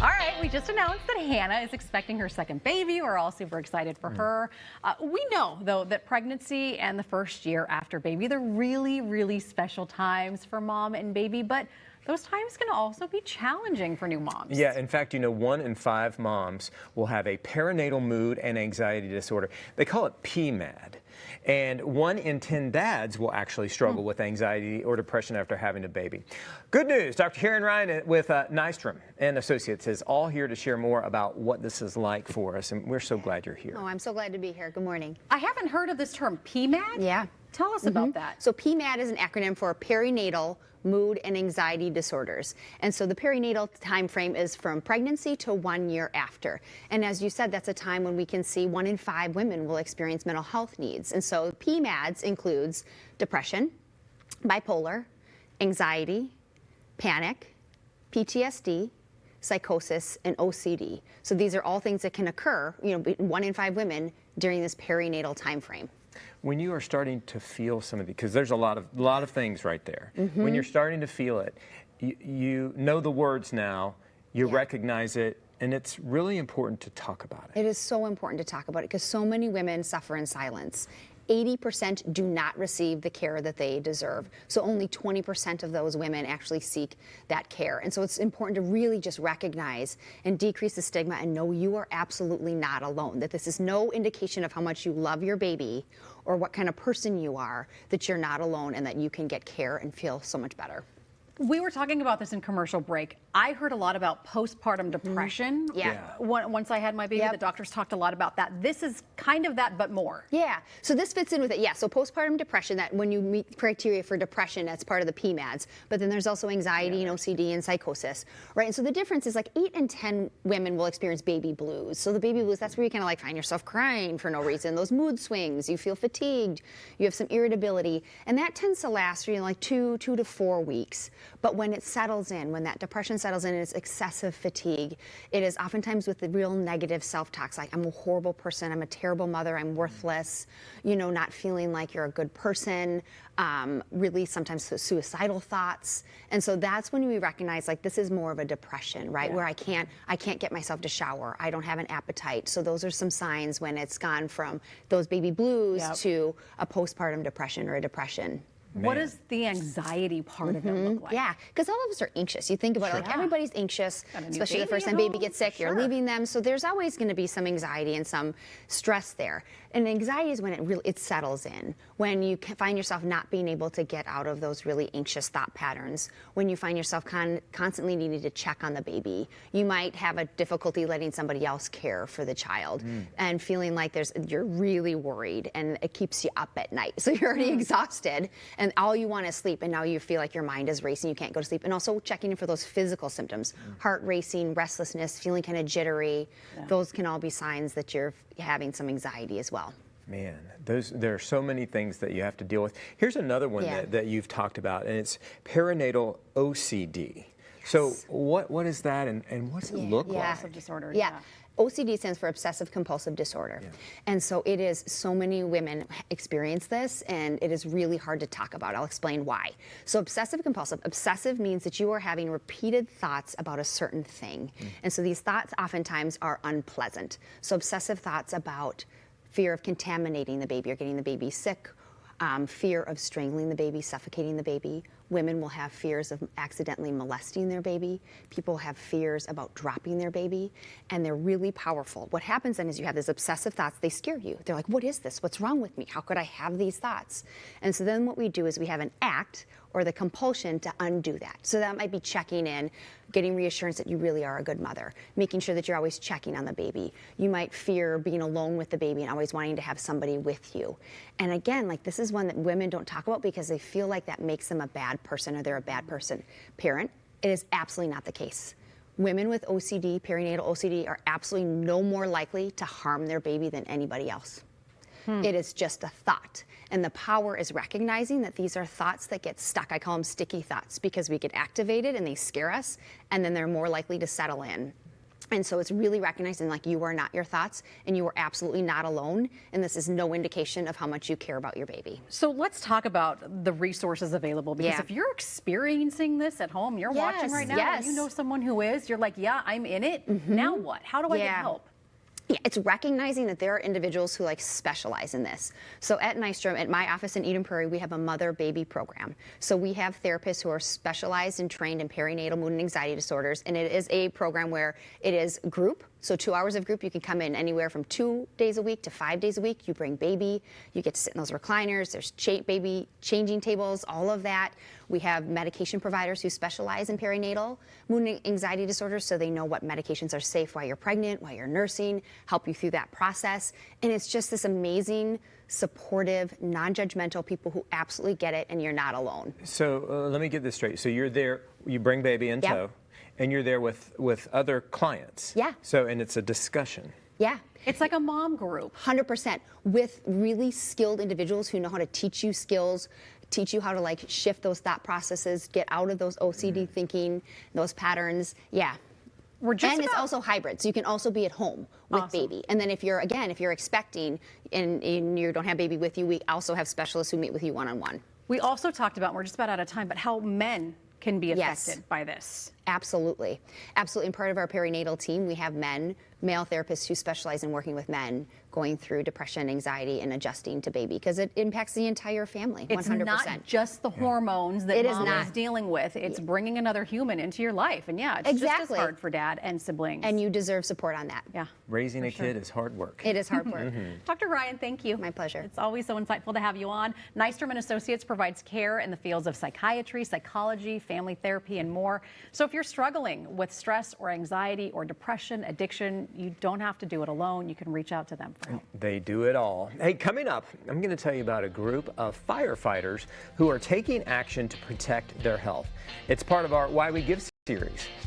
All right, we just announced that Hannah is expecting her second baby. We're all super excited for her. We know, though, that pregnancy and the first year after baby, they're really, really special times for mom and baby, but those times can also be challenging for new moms. Yeah, in fact, 1 in 5 moms will have a perinatal mood and anxiety disorder. They call it PMAD. And 1 in 10 dads will actually struggle with anxiety or depression after having a baby. Good news, Dr. Karen Ryan with Nystrom and Associates is all here to share more about what this is like for us, and we're so glad you're here. Oh, I'm so glad to be here. Good morning. I haven't heard of this term, PMAD. Yeah. Tell us about that. So PMAD is an acronym for perinatal mood and anxiety disorders. And so the perinatal time frame is from pregnancy to 1 year after. And as you said, that's a time when we can see 1 in 5 women will experience mental health needs. And so PMADs includes depression, bipolar, anxiety, panic, PTSD, psychosis, and OCD. So these are all things that can occur, 1 in 5 women during this perinatal time frame. When you are starting to feel some of these, because there's a lot of things right there. When you're starting to feel it, you know the words now, you recognize it, and it's really important to talk about it. It is so important to talk about it because so many women suffer in silence. 80% do not receive the care that they deserve. So only 20% of those women actually seek that care. And so it's important to really just recognize and decrease the stigma and know you are absolutely not alone, that this is no indication of how much you love your baby or what kind of person you are, that you're not alone and that you can get care and feel so much better. We were talking about this in commercial break. I heard a lot about postpartum depression. Once I had my baby, the doctors talked a lot about that. This is kind of that, but more. Yeah, so this fits in with it. Yeah, so postpartum depression, that when you meet criteria for depression, that's part of the PMADs. But then there's also anxiety and OCD and psychosis, right? And so the difference is like 8 in 10 women will experience baby blues. So the baby blues, that's where you kind of like find yourself crying for no reason. Those mood swings, you feel fatigued, you have some irritability, and that tends to last for like 2 to 4 weeks. But when it settles in, when that depression settles in, it's excessive fatigue. It is oftentimes with the real negative self-talks, like I'm a horrible person, I'm a terrible mother, I'm worthless, not feeling like you're a good person, really sometimes suicidal thoughts. And so that's when we recognize like this is more of a depression, right? Where I can't get myself to shower, I don't have an appetite. So those are some signs when it's gone from those baby blues to a postpartum depression or a depression. What does the anxiety part of it look like? Yeah, because all of us are anxious. You think about it, like everybody's anxious, especially the first time baby gets sick, you're leaving them. So there's always going to be some anxiety and some stress there. And anxiety is when it settles in, when you find yourself not being able to get out of those really anxious thought patterns, when you find yourself constantly needing to check on the baby. You might have a difficulty letting somebody else care for the child and feeling like you're really worried and it keeps you up at night. So you're already exhausted and all you want is sleep, and now you feel like your mind is racing, you can't go to sleep. And also checking in for those physical symptoms, heart racing, restlessness, feeling kind of jittery. Those can all be signs that you're having some anxiety as well. Man, there are so many things that you have to deal with. Here's another one that you've talked about, and it's perinatal OCD. So what is that, and what's it look like? Compulsive disorder. OCD stands for obsessive compulsive disorder. And so it is, so many women experience this and it is really hard to talk about. I'll explain why. So obsessive compulsive, obsessive means that you are having repeated thoughts about a certain thing. And so these thoughts oftentimes are unpleasant. So obsessive thoughts about fear of contaminating the baby or getting the baby sick, fear of strangling the baby, suffocating the baby. Women will have fears of accidentally molesting their baby. People have fears about dropping their baby, and they're really powerful. What happens then is you have these obsessive thoughts, they scare you. They're like, what is this? What's wrong with me? How could I have these thoughts? And so then what we do is we have an act or the compulsion to undo that. So that might be checking in, getting reassurance that you really are a good mother, making sure that you're always checking on the baby. You might fear being alone with the baby and always wanting to have somebody with you. And again, like this is one that women don't talk about because they feel like that makes them a bad person or they're a bad parent. It is absolutely not the case. Women with OCD, perinatal OCD, are absolutely no more likely to harm their baby than anybody else. It is just a thought. And the power is recognizing that these are thoughts that get stuck. I call them sticky thoughts because we get activated and they scare us, and then they're more likely to settle in. And so it's really recognizing like you are not your thoughts and you are absolutely not alone. And this is no indication of how much you care about your baby. So let's talk about the resources available, because Yeah. if you're experiencing this at home, you're watching right now, and you yes. know someone who is, you're like, yeah, I'm in it. Now what? How do I get Yeah. help? Yeah, it's recognizing that there are individuals who like specialize in this. So at Nystrom, at my office in Eden Prairie, we have a mother-baby program. So we have therapists who are specialized and trained in perinatal mood and anxiety disorders, and it is a program where it is group. So 2 hours of group, you can come in anywhere from 2 days a week to 5 days a week. You bring baby, you get to sit in those recliners, there's baby changing tables, all of that. We have medication providers who specialize in perinatal mood and anxiety disorders, so they know what medications are safe while you're pregnant, while you're nursing, help you through that process. And it's just this amazing, supportive, non-judgmental people who absolutely get it, and you're not alone. So let me get this straight. So you're there, you bring baby in Yep. tow, and you're there with other clients. Yeah. So, and it's a discussion. Yeah. It's like a mom group. 100% with really skilled individuals who know how to teach you skills, teach you how to like shift those thought processes, get out of those OCD thinking, those patterns. Yeah. We're just And it's about- also hybrid, so you can also be at home with Awesome. baby. And then if you're expecting and you don't have baby with you, we also have specialists who meet with you one-on-one. We also talked about, we're just about out of time, but how men can be Yes. affected by this. Absolutely. Absolutely. And part of our perinatal team, we have male therapists who specialize in working with men going through depression, anxiety, and adjusting to baby because it impacts the entire family, 100%. It's not just the hormones that It is mom not. is dealing with. It's bringing another human into your life. And yeah, it's just Exactly. as hard for dad and siblings. And you deserve support on that. yeah. Raising a kid is hard work. It is hard work. Dr. Ryan, thank you. My pleasure. It's always so insightful to have you on. Nystrom and Associates provides care in the fields of psychiatry, psychology, family therapy, and more. So if you're struggling with stress or anxiety or depression, addiction, you don't have to do it alone. You can reach out to them for help. They do it all. Hey, coming up, I'm going to tell you about a group of firefighters who are taking action to protect their health. It's part of our Why We Give series.